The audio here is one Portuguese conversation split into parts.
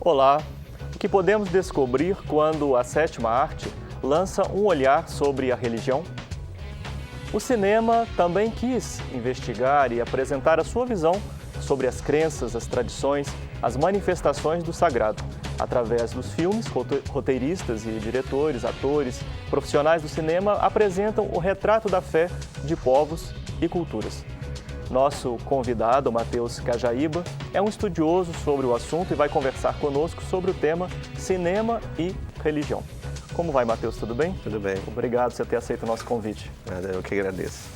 Olá! O que podemos descobrir quando a sétima arte lança um olhar sobre a religião? O cinema também quis investigar e apresentar a sua visão sobre as crenças, as tradições, as manifestações do sagrado. Através dos filmes, roteiristas e diretores, atores, profissionais do cinema apresentam o retrato da fé de povos e culturas. Nosso convidado, Matheus Cajaíba, é um estudioso sobre o assunto e vai conversar conosco sobre o tema cinema e religião. Como vai, Matheus? Tudo bem? Tudo bem. Obrigado por você ter aceito o nosso convite. Eu que agradeço.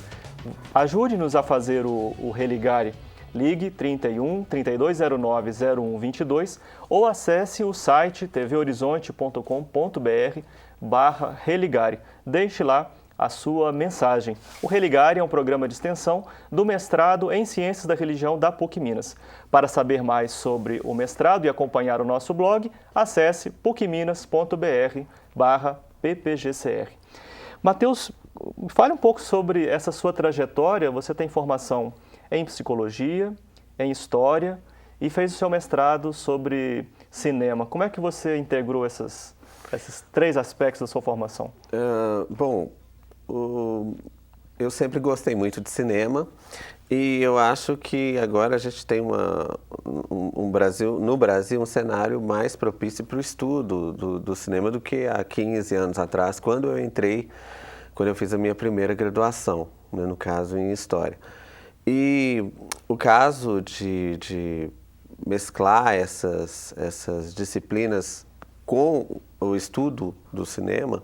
Ajude-nos a fazer o Religare. Ligue 31 3209 0122 ou acesse o site tvhorizonte.com.br/religare. Deixe lá a sua mensagem. O Religare é um programa de extensão do mestrado em Ciências da Religião da PUC Minas. Para saber mais sobre o mestrado e acompanhar o nosso blog, acesse pucminas.br/ppgcr. Matheus, fale um pouco sobre essa sua trajetória. Você tem formação em psicologia, em história e fez o seu mestrado sobre cinema. Como é que você integrou esses três aspectos da sua formação? Eu sempre gostei muito de cinema e eu acho que agora a gente tem no Brasil um cenário mais propício para o estudo do cinema do que há 15 anos atrás, quando eu fiz a minha primeira graduação, né, no caso em História. E o caso de mesclar essas disciplinas com o estudo do cinema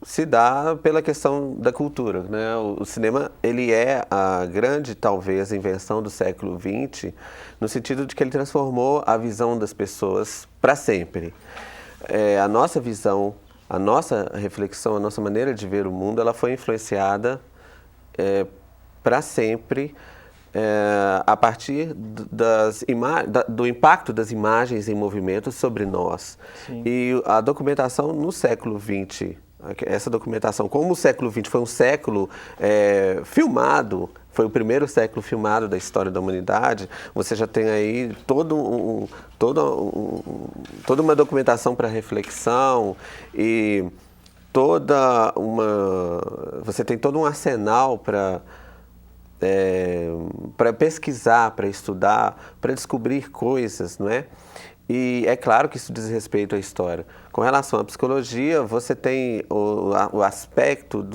se dá pela questão da cultura, né? O cinema, ele é a grande, talvez, invenção do século XX, no sentido de que ele transformou a visão das pessoas para sempre. A nossa visão, a nossa reflexão, a nossa maneira de ver o mundo, ela foi influenciada para sempre a partir do impacto das imagens em movimento sobre nós. Sim. E a documentação no século XX, essa documentação, como o século XX foi um século filmado, foi o primeiro século filmado da história da humanidade, você já tem aí toda uma documentação para reflexão e você tem todo um arsenal para pesquisar, para estudar, para descobrir coisas, não é? E é claro que isso diz respeito à história. Com relação à psicologia, você tem o aspecto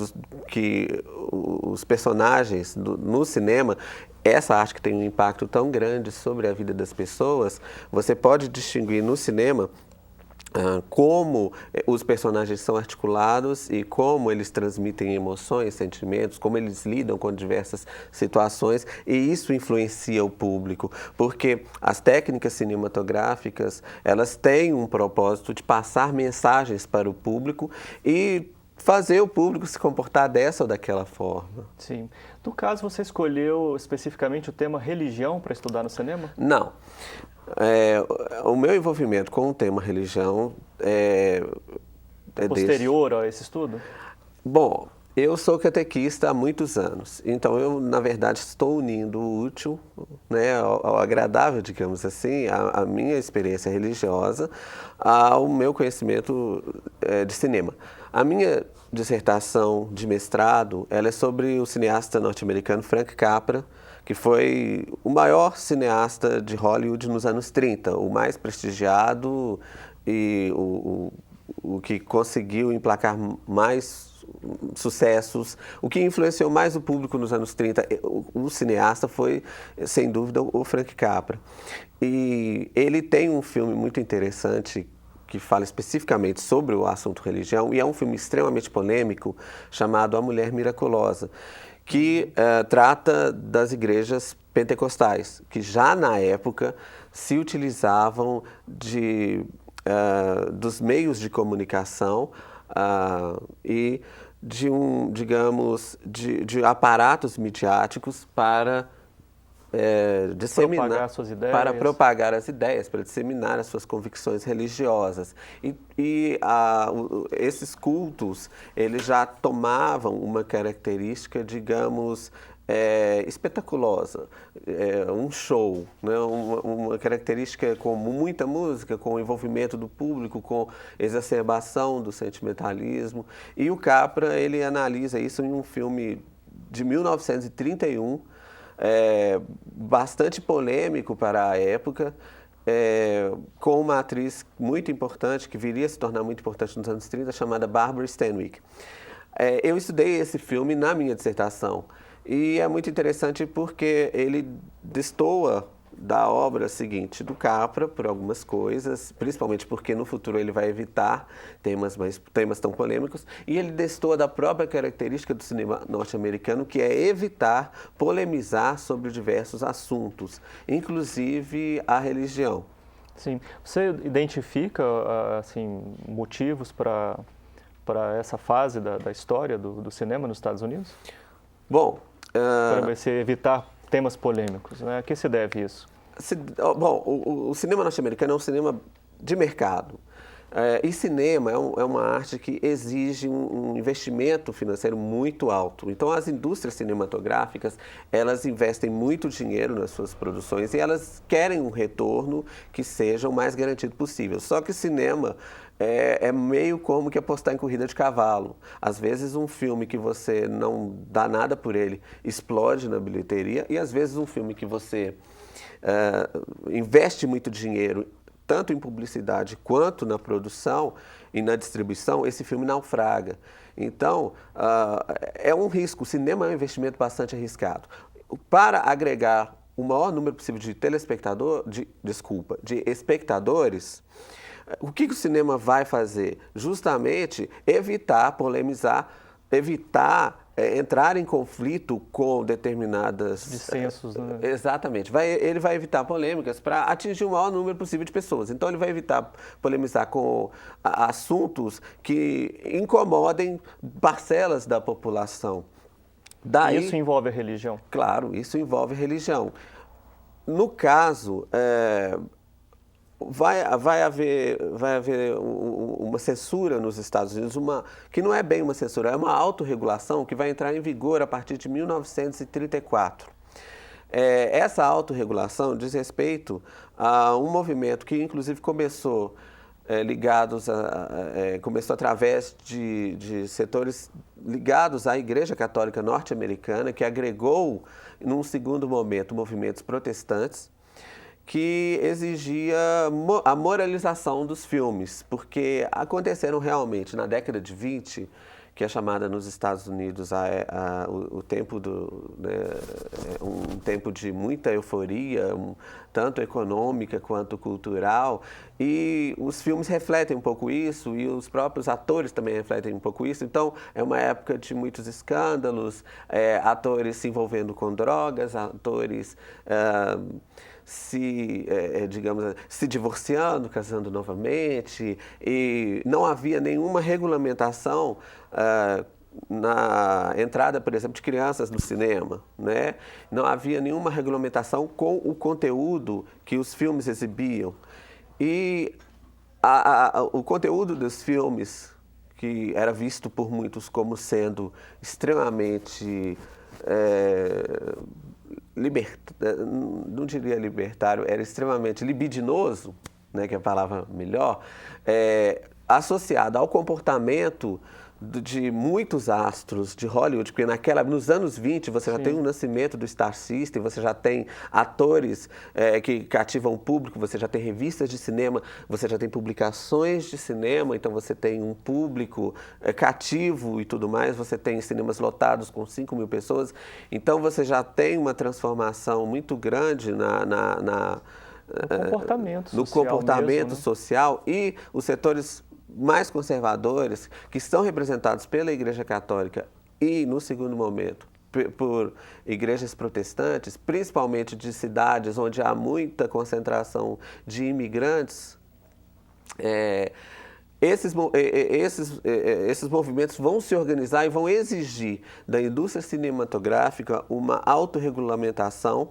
que os personagens no cinema, essa arte que tem um impacto tão grande sobre a vida das pessoas, você pode distinguir no cinema como os personagens são articulados e como eles transmitem emoções, sentimentos, como eles lidam com diversas situações, e isso influencia o público, porque as técnicas cinematográficas, elas têm um propósito de passar mensagens para o público e fazer o público se comportar dessa ou daquela forma. Sim. No caso, você escolheu especificamente o tema religião para estudar no cinema? Não. O meu envolvimento com o tema religião é posterior a esse estudo? Bom, eu sou catequista há muitos anos, então eu, na verdade, estou unindo o útil, né, ao agradável, digamos assim, a minha experiência religiosa ao meu conhecimento de cinema. A minha dissertação de mestrado, ela é sobre o cineasta norte-americano Frank Capra, que foi o maior cineasta de Hollywood nos anos 30, o mais prestigiado e o que conseguiu emplacar mais sucessos, o que influenciou mais o público nos anos 30. O cineasta foi, sem dúvida, o Frank Capra. E ele tem um filme muito interessante que fala especificamente sobre o assunto religião, e é um filme extremamente polêmico, chamado A Mulher Miraculosa, que trata das igrejas pentecostais, que já na época se utilizavam dos meios de comunicação e de aparatos midiáticos para propagar suas ideias. Para propagar as ideias, para disseminar as suas convicções religiosas. Esses cultos, eles já tomavam uma característica, digamos, espetaculosa, um show, né? Uma característica com muita música, com o envolvimento do público, com exacerbação do sentimentalismo. E o Capra, ele analisa isso em um filme de 1931, bastante polêmico para a época, com uma atriz muito importante, que viria a se tornar muito importante nos anos 30, chamada Barbara Stanwyck. Eu estudei esse filme na minha dissertação e é muito interessante porque ele destoa da obra seguinte do Capra por algumas coisas, principalmente porque no futuro ele vai evitar temas tão polêmicos, e ele destoa da própria característica do cinema norte-americano, que é evitar polemizar sobre diversos assuntos, inclusive a religião. Sim. Você identifica assim, motivos para essa fase da história do cinema nos Estados Unidos? Bom, para você evitar temas polêmicos, né? A que se deve isso? Bom, o cinema norte-americano é um cinema de mercado. E cinema é uma arte que exige um investimento financeiro muito alto. Então, as indústrias cinematográficas, elas investem muito dinheiro nas suas produções e elas querem um retorno que seja o mais garantido possível. Só que cinema é meio como que apostar em corrida de cavalo. Às vezes, um filme que você não dá nada por ele explode na bilheteria, e às vezes um filme que você investe muito dinheiro, tanto em publicidade quanto na produção e na distribuição, esse filme naufraga. Então, é um risco. O cinema é um investimento bastante arriscado. Para agregar o maior número possível de de espectadores, o que o cinema vai fazer? Justamente evitar polemizar, evitar entrar em conflito com determinadas... dissensos, né? Exatamente. Ele vai evitar polêmicas para atingir o maior número possível de pessoas. Então, ele vai evitar polemizar com assuntos que incomodem parcelas da população. Daí, isso envolve a religião? Claro, isso envolve religião. No caso, vai haver uma censura nos Estados Unidos, que não é bem uma censura, é uma autorregulação que vai entrar em vigor a partir de 1934. Essa autorregulação diz respeito a um movimento que, inclusive, começou começou através de setores ligados à Igreja Católica Norte-Americana, que agregou, num segundo momento, movimentos protestantes, que exigia a moralização dos filmes, porque aconteceram realmente na década de 20, que é chamada nos Estados Unidos o tempo um tempo de muita euforia, tanto econômica quanto cultural, e os filmes refletem um pouco isso, e os próprios atores também refletem um pouco isso. Então, é uma época de muitos escândalos, atores se envolvendo com drogas, atores se divorciando, casando novamente, e não havia nenhuma regulamentação na entrada, por exemplo, de crianças no cinema, né? Não havia nenhuma regulamentação com o conteúdo que os filmes exibiam. E o conteúdo dos filmes, que era visto por muitos como sendo extremamente não diria libertário, era extremamente libidinoso, né, que é a palavra melhor, associado ao comportamento de muitos astros de Hollywood, porque nos anos 20 você já tem o nascimento do Star System, você já tem atores que cativam o público, você já tem revistas de cinema, você já tem publicações de cinema, então você tem um público cativo e tudo mais, você tem cinemas lotados com 5.000 pessoas, então você já tem uma transformação muito grande no comportamento social, e os setores mais conservadores, que são representados pela Igreja Católica e, no segundo momento, por igrejas protestantes, principalmente de cidades onde há muita concentração de imigrantes, esses movimentos vão se organizar e vão exigir da indústria cinematográfica uma autorregulamentação.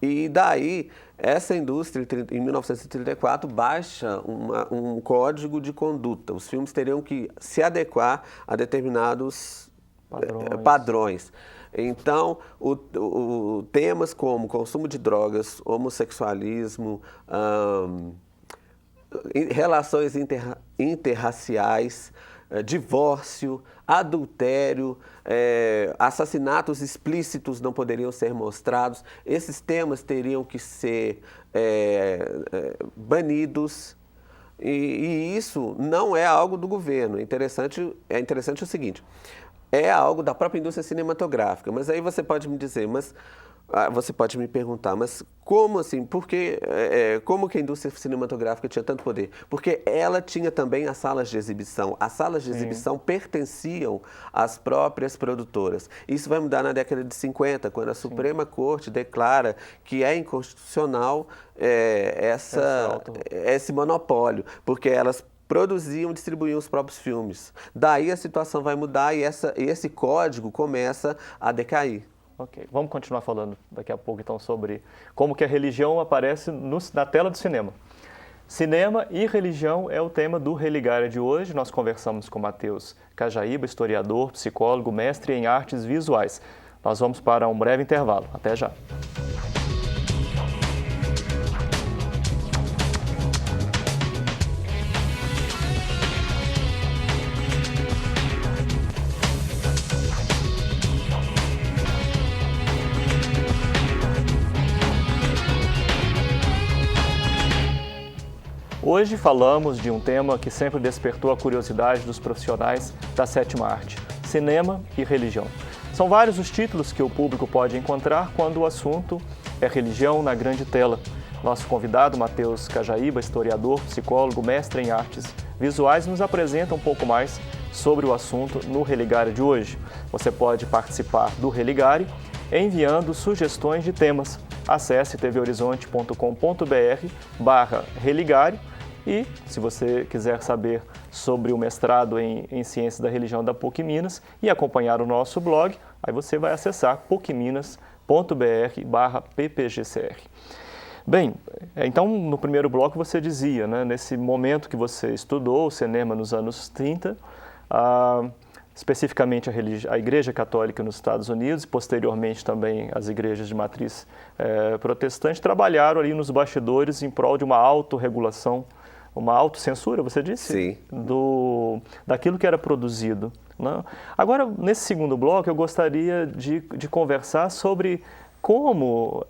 E daí, essa indústria, em 1934, baixa um código de conduta. Os filmes teriam que se adequar a determinados padrões. Então, temas como consumo de drogas, homossexualismo, relações interraciais, divórcio, adultério, assassinatos explícitos não poderiam ser mostrados. Esses temas teriam que ser banidos. E isso não é algo do governo. É interessante o seguinte, é algo da própria indústria cinematográfica. Mas aí você pode me dizer, você pode me perguntar, mas como assim? Como que a indústria cinematográfica tinha tanto poder? Porque ela tinha também as salas de exibição. As salas de exibição pertenciam às próprias produtoras. Isso vai mudar na década de 50, quando a Suprema Corte declara que é inconstitucional esse monopólio, porque elas produziam e distribuíam os próprios filmes. Daí a situação vai mudar e esse código começa a decair. Ok, vamos continuar falando daqui a pouco então sobre como que a religião aparece na tela do cinema. Cinema e religião é o tema do Religária de hoje. Nós conversamos com Matheus Cajaíba, historiador, psicólogo, mestre em artes visuais. Nós vamos para um breve intervalo. Até já. Hoje falamos de um tema que sempre despertou a curiosidade dos profissionais da sétima arte, cinema e religião. São vários os títulos que o público pode encontrar quando o assunto é religião na grande tela. Nosso convidado, Matheus Cajaíba, historiador, psicólogo, mestre em artes visuais, nos apresenta um pouco mais sobre o assunto no Religário de hoje. Você pode participar do Religário enviando sugestões de temas. Acesse tvhorizonte.com.br/religário e, se você quiser saber sobre o mestrado em Ciências da Religião da PUC Minas e acompanhar o nosso blog, aí você vai acessar pucminas.br/ppgcr. Bem, então no primeiro bloco você dizia, né, nesse momento que você estudou o cinema nos anos 30, especificamente a Igreja Católica nos Estados Unidos e posteriormente também as igrejas de matriz protestante trabalharam ali nos bastidores em prol de uma autorregulação, uma autocensura, você disse? Sim. Daquilo que era produzido, né? Agora, nesse segundo bloco, eu gostaria de conversar sobre como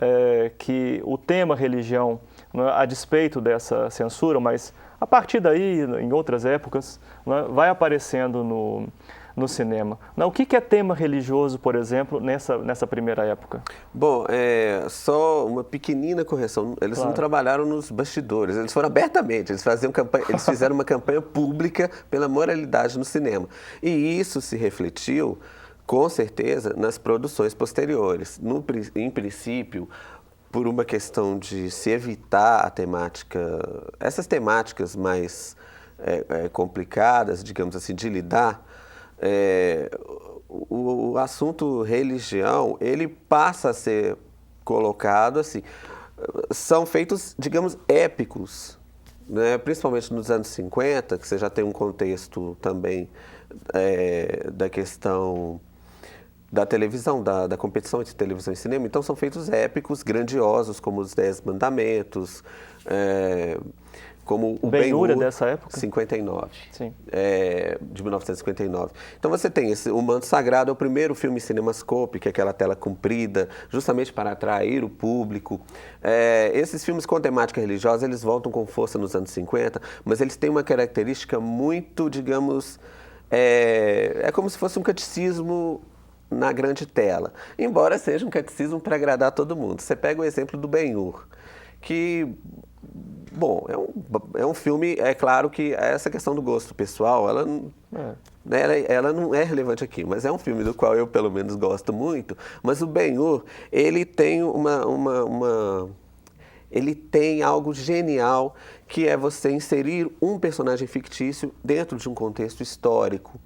que o tema religião, né, a despeito dessa censura, mas a partir daí, em outras épocas, né, vai aparecendo no cinema. O que é tema religioso, por exemplo, nessa primeira época? Bom, só uma pequenina correção. Eles não trabalharam nos bastidores, eles foram abertamente, eles fizeram uma campanha pública pela moralidade no cinema. E isso se refletiu, com certeza, nas produções posteriores. Em princípio, por uma questão de se evitar essas temáticas mais complicadas, digamos assim, de lidar, o assunto religião, ele passa a ser colocado assim, são feitos, digamos, épicos, né? Principalmente nos anos 50, que você já tem um contexto também da questão da televisão, da competição entre televisão e cinema. Então são feitos épicos, grandiosos, como os 10 Mandamentos, como o Ben-Hur, dessa época? 59, Sim. De 1959. Então você tem O Manto Sagrado, é o primeiro filme cinemascope, que é aquela tela comprida, justamente para atrair o público. Esses filmes com temática religiosa, eles voltam com força nos anos 50, mas eles têm uma característica muito, digamos, é como se fosse um catecismo na grande tela, embora seja um catecismo para agradar todo mundo. Você pega o exemplo do Ben-Hur, que, bom, é um filme, é claro que essa questão do gosto pessoal, ela não é relevante aqui, mas é um filme do qual eu, pelo menos, gosto muito. Mas o Ben-Hur, ele tem ele tem algo genial, que é você inserir um personagem fictício dentro de um contexto histórico,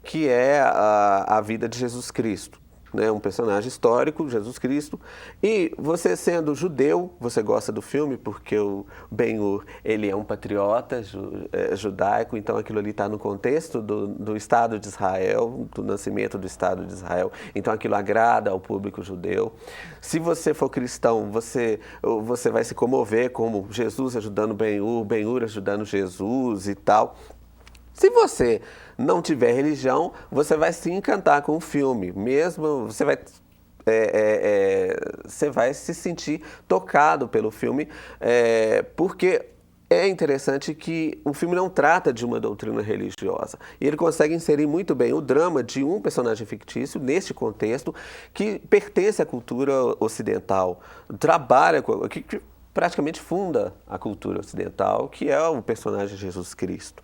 que é a vida de Jesus Cristo. né, um personagem histórico, Jesus Cristo, e você sendo judeu, você gosta do filme porque o Ben-Hur, ele é um patriota judaico, então aquilo ali está no contexto do Estado de Israel, do nascimento do Estado de Israel, então aquilo agrada ao público judeu. Se você for cristão, você vai se comover como Jesus ajudando Ben-Hur, Ben-Hur ajudando Jesus e tal. Se você não tiver religião, você vai se encantar com o filme, mesmo você vai se sentir tocado pelo filme, porque é interessante que o filme não trata de uma doutrina religiosa. E ele consegue inserir muito bem o drama de um personagem fictício neste contexto que pertence à cultura ocidental, trabalha que praticamente funda a cultura ocidental, que é o personagem Jesus Cristo.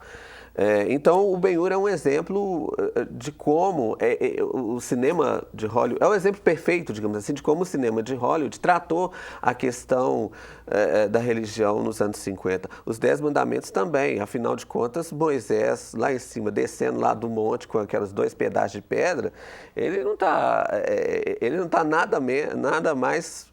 Então, o Ben-Hur é um exemplo de como o cinema de Hollywood, é o exemplo perfeito, digamos assim, de como o cinema de Hollywood tratou a questão da religião nos anos 50. Os 10 Mandamentos também, afinal de contas, Moisés lá em cima, descendo lá do monte com aquelas 2 pedaços de pedra, ele não tá nada mais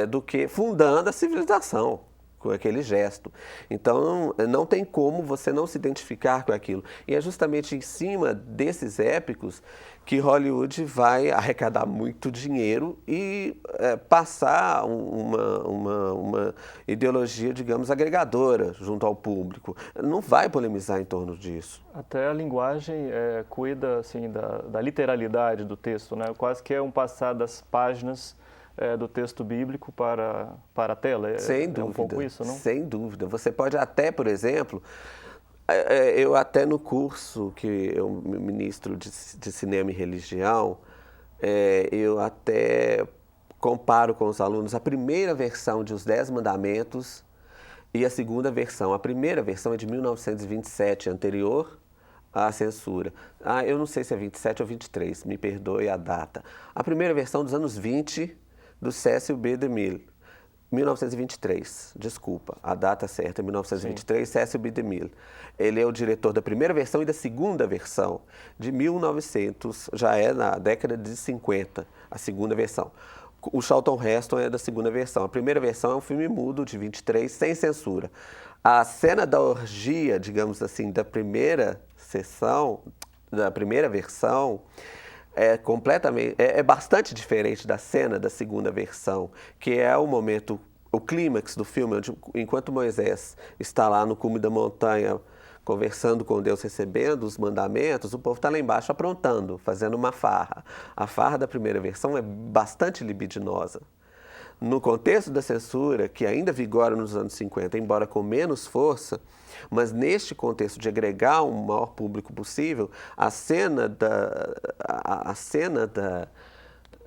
do que fundando a civilização com aquele gesto. Então, não tem como você não se identificar com aquilo. E é justamente em cima desses épicos que Hollywood vai arrecadar muito dinheiro e passar uma ideologia, digamos, agregadora junto ao público. Não vai polemizar em torno disso. Até a linguagem cuida assim, da literalidade do texto, né? Quase que é um passar das páginas do texto bíblico para a tela. Sem dúvida. É um pouco isso, não? Sem dúvida. Você pode até, por exemplo, eu até no curso que eu ministro de cinema e religião, eu até comparo com os alunos a primeira versão de Os 10 Mandamentos e a segunda versão. A primeira versão é de 1927, anterior à censura. Eu não sei se é 27 ou 23, me perdoe a data. A primeira versão dos anos 20, do Cecil B. DeMille, 1923, desculpa, a data certa é 1923, Cecil B. DeMille. Ele é o diretor da primeira versão e da segunda versão, de 1900, já é na década de 50, a segunda versão. O Charlton Heston é da segunda versão. A primeira versão é um filme mudo, de 23, sem censura. A cena da orgia, digamos assim, da primeira sessão, da primeira versão, é bastante diferente da cena da segunda versão, que é o momento, o clímax do filme, onde, enquanto Moisés está lá no cume da montanha conversando com Deus, recebendo os mandamentos, o povo está lá embaixo aprontando, fazendo uma farra. A farra da primeira versão é bastante libidinosa. No contexto da censura, que ainda vigora nos anos 50, embora com menos força, mas neste contexto de agregar um maior público possível, a cena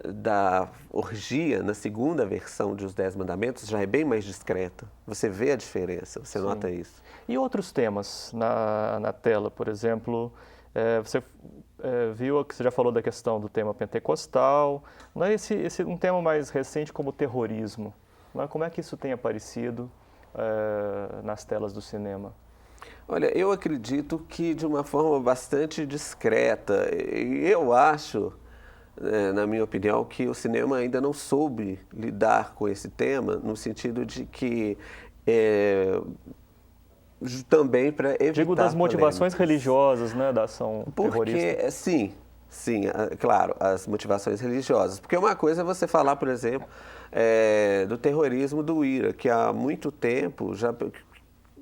da orgia na segunda versão de Os 10 Mandamentos já é bem mais discreta. Você vê a diferença, você Sim. nota isso. E outros temas na tela, por exemplo, você viu que você já falou da questão do tema pentecostal, não é um tema mais recente como o terrorismo, não é? Como é que isso tem aparecido nas telas do cinema? Olha, eu acredito que de uma forma bastante discreta. Eu acho, na minha opinião, que o cinema ainda não soube lidar com esse tema, no sentido de que também para evitar Digo das motivações polêmicas. religiosas, né, da ação terrorista. Porque, sim, claro, as motivações religiosas. Porque uma coisa é você falar, por exemplo, do terrorismo do IRA, que há muito tempo já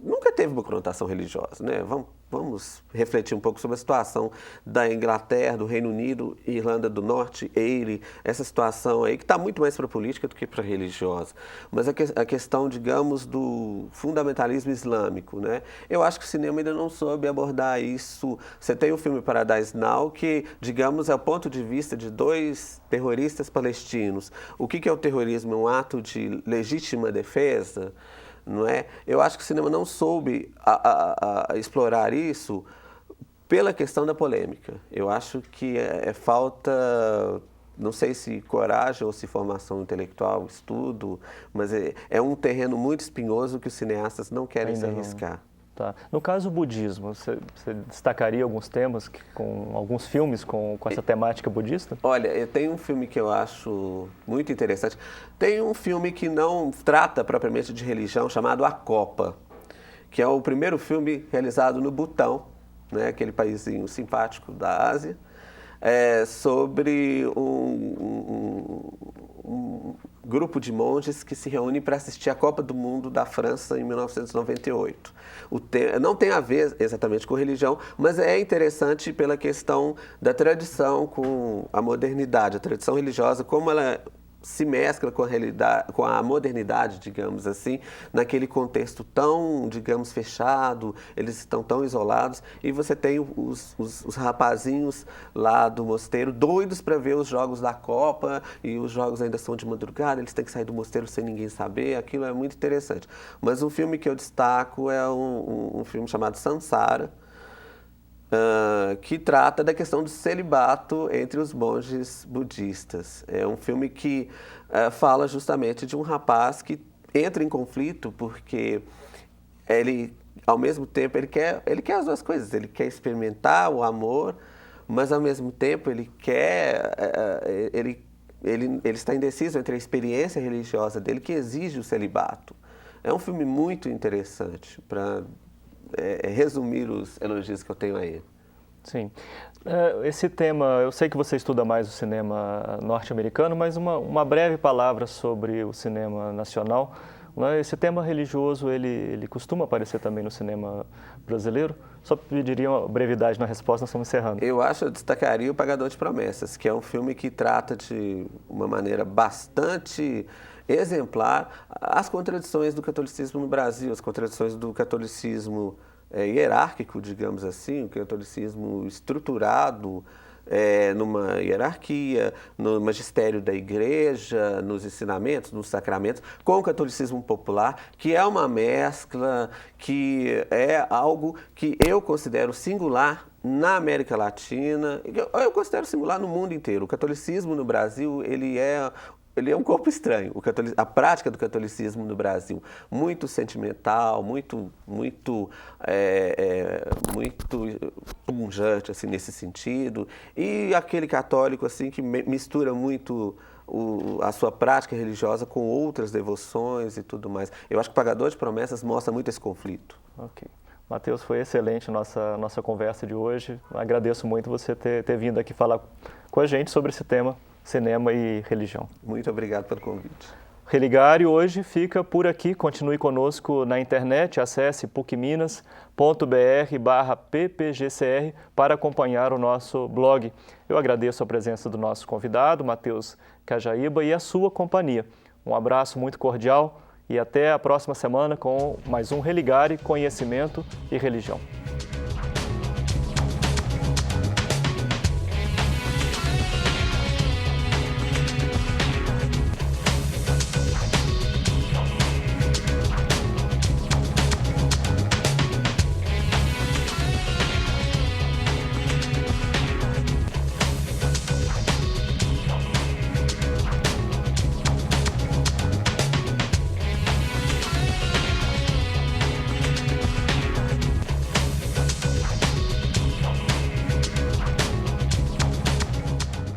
nunca teve uma conotação religiosa, né? Vamos refletir um pouco sobre a situação da Inglaterra, do Reino Unido, Irlanda do Norte, Eire, essa situação aí que está muito mais para a política do que para a religiosa. Mas a questão, digamos, do fundamentalismo islâmico, né? Eu acho que o cinema ainda não soube abordar isso. Você tem o filme Paradise Now, que, digamos, é o ponto de vista de 2 terroristas palestinos. O que é o terrorismo? É um ato de legítima defesa? Não é? Eu acho que o cinema não soube explorar isso pela questão da polêmica. Eu acho que falta, não sei se coragem ou se formação intelectual, estudo, mas é um terreno muito espinhoso que os cineastas não querem se arriscar. Tá. No caso do budismo, você destacaria alguns temas, com alguns filmes com essa temática budista? Olha, tem um filme que eu acho muito interessante. Tem um filme que não trata propriamente de religião, chamado A Copa, que é o primeiro filme realizado no Butão, né, aquele paísinho simpático da Ásia, sobre um grupo de monges que se reúnem para assistir a Copa do Mundo da França em 1998. Não tem a ver exatamente com religião, mas é interessante pela questão da tradição com a modernidade, a tradição religiosa, como ela se mescla com a realidade, com a modernidade, digamos assim, naquele contexto tão, digamos, fechado, eles estão tão isolados, e você tem os rapazinhos lá do mosteiro doidos para ver os jogos da Copa, e os jogos ainda são de madrugada, eles têm que sair do mosteiro sem ninguém saber, aquilo é muito interessante. Mas um filme que eu destaco é um filme chamado Sansara, que trata da questão do celibato entre os monges budistas. É um filme que fala justamente de um rapaz que entra em conflito porque ele, ao mesmo tempo, ele quer as duas coisas. Ele quer experimentar o amor, mas ao mesmo tempo ele está indeciso entre a experiência religiosa dele que exige o celibato. É um filme muito interessante para resumir os elogios que eu tenho a ele. Sim. Esse tema, eu sei que você estuda mais o cinema norte-americano, mas uma breve palavra sobre o cinema nacional. Esse tema religioso, ele costuma aparecer também no cinema brasileiro? Só pediria uma brevidade na resposta, nós estamos encerrando. Eu destacaria O Pagador de Promessas, que é um filme que trata de uma maneira bastante exemplar as contradições do catolicismo no Brasil, as contradições do catolicismo hierárquico, digamos assim, o catolicismo estruturado numa hierarquia, no magistério da igreja, nos ensinamentos, nos sacramentos, com o catolicismo popular, que é uma mescla, que é algo que eu considero singular na América Latina, eu considero singular no mundo inteiro. O catolicismo no Brasil, ele é um corpo estranho, a prática do catolicismo no Brasil, muito sentimental, muito pungente assim, nesse sentido, e aquele católico assim, que mistura muito a sua prática religiosa com outras devoções e tudo mais. Eu acho que o Pagador de Promessas mostra muito esse conflito. Ok. Matheus, foi excelente nossa conversa de hoje. Agradeço muito você ter vindo aqui falar com a gente sobre esse tema, cinema e religião. Muito obrigado pelo convite. Religare hoje fica por aqui. Continue conosco na internet. Acesse pucminas.br/ppgcr para acompanhar o nosso blog. Eu agradeço a presença do nosso convidado, Matheus Cajaíba, e a sua companhia. Um abraço muito cordial e até a próxima semana com mais um Religare, Conhecimento e Religião.